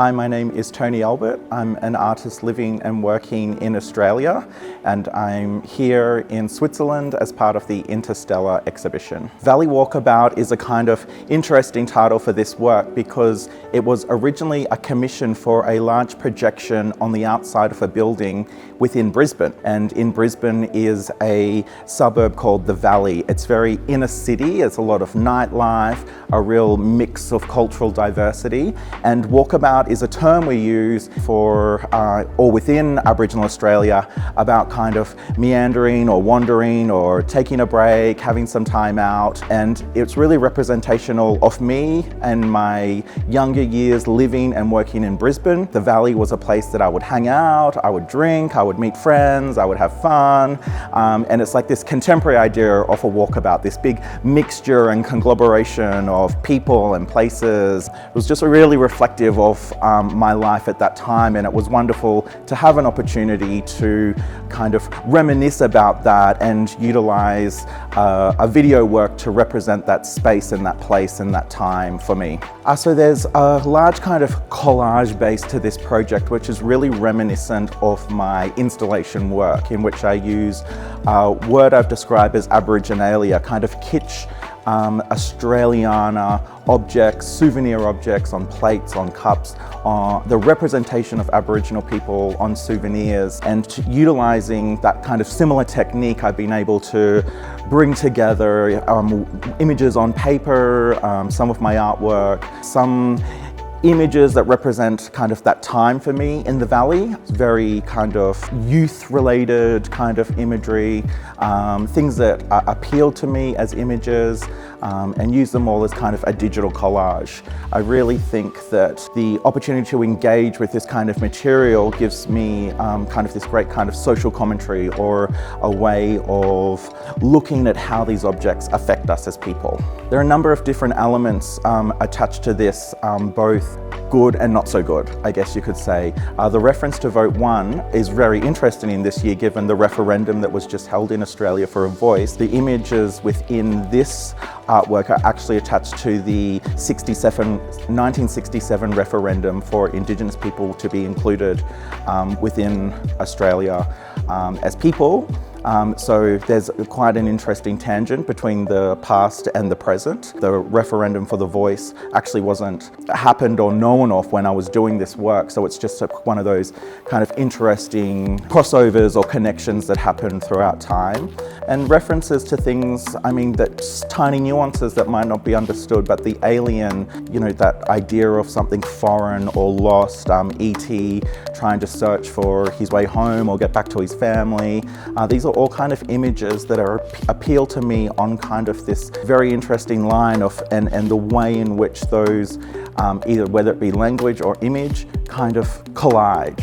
Hi, my name is Tony Albert. I'm an artist living and working in Australia, and I'm here in Switzerland as part of the INTERSTELLAR exhibition. Valley Walkabout is a kind of interesting title for this work because it was originally a commission for a large projection on the outside of a building within Brisbane. And in Brisbane is a suburb called the Valley. It's very inner city, it's a lot of nightlife, a real mix of cultural diversity, and walkabout is a term we use for, or within Aboriginal Australia, about kind of meandering or wandering or taking a break, having some time out. And it's really representational of me and my younger years living and working in Brisbane. The Valley was a place that I would hang out, I would drink, I would meet friends, I would have fun. And it's like this contemporary idea of a walkabout, this big mixture and conglomeration of people and places. It was just really reflective of my life at that time, and it was wonderful to have an opportunity to kind of reminisce about that and utilize a video work to represent that space and that place and that time for me. So there's a large kind of collage base to this project, which is really reminiscent of my installation work, in which I use a word I've described as Aboriginalia, kind of kitsch Australiana objects, souvenir objects on plates, on cups, the representation of Aboriginal people on souvenirs, and utilizing that kind of similar technique, I've been able to bring together images on paper, some of my artwork, some images that represent kind of that time for me in the Valley. It's very kind of youth-related kind of imagery, things that appeal to me as images, and use them all as kind of a digital collage. I really think that the opportunity to engage with this kind of material gives me kind of this great kind of social commentary, or a way of looking at how these objects affect us as people. There are a number of different elements attached to this, both good and not so good, I guess you could say. The reference to Vote 1 is very interesting in this year, given the referendum that was just held in Australia for a voice. The images within this artwork are actually attached to the 1967 referendum for Indigenous people to be included within Australia as people. So there's quite an interesting tangent between the past and the present. The referendum for the voice actually wasn't happened or known of when I was doing this work, so it's just one of those kind of interesting crossovers or connections that happen throughout time. And references to things, I mean, that's tiny nuances that might not be understood, but the alien, you know, that idea of something foreign or lost, E.T. trying to search for his way home or get back to his family. These are all kind of images that appeal to me on kind of this very interesting line of, and the way in which those, either whether it be language or image, kind of collide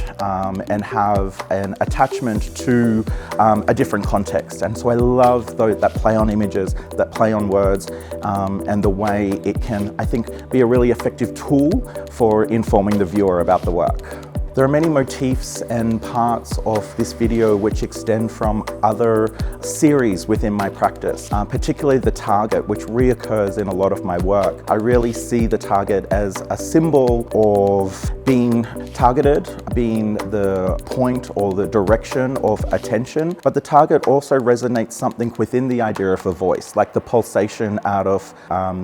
and have an attachment to a different context. And so I love that play on images, that play on words, and the way it can, I think, be a really effective tool for informing the viewer about the work. There are many motifs and parts of this video which extend from other series within my practice, particularly the target, which reoccurs in a lot of my work. I really see the target as a symbol of being targeted, being the point or the direction of attention, but the target also resonates something within the idea of a voice, like the pulsation out of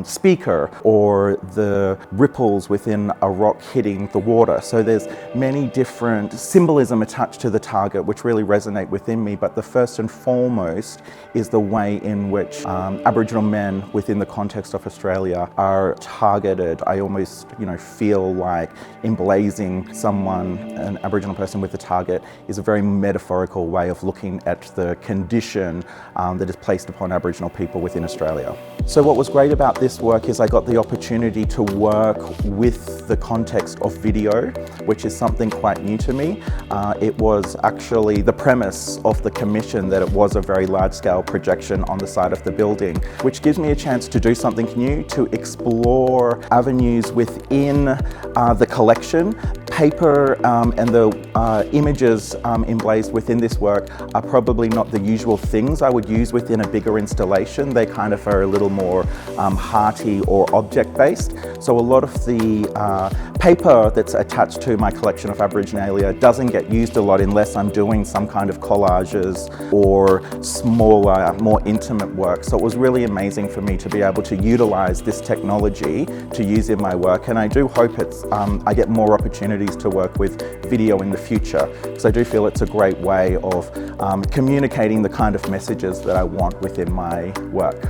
speaker, or the ripples within a rock hitting the water. So there's many different symbolism attached to the target which really resonate within me, but the first and foremost is the way in which Aboriginal men within the context of Australia are targeted. I almost, feel like emblazing someone, an Aboriginal person with a target, is a very metaphorical way of looking at the condition that is placed upon Aboriginal people within Australia. So what was great about this work is I got the opportunity to work with the context of video, which is something quite new to me. It was actually the premise of the commission that it was a very large-scale projection on the side of the building, which gives me a chance to do something new, to explore avenues within the collection, paper and the images emblazed within this work are probably not the usual things I would use within a bigger installation. They kind of are a little more hearty or object-based. So a lot of the paper that's attached to my collection of Aboriginalia doesn't get used a lot unless I'm doing some kind of collages or smaller, more intimate work. So it was really amazing for me to be able to utilize this technology to use in my work, and I do hope I get more opportunities to work with video in the future, because I do feel it's a great way of communicating the kind of messages that I want within my work.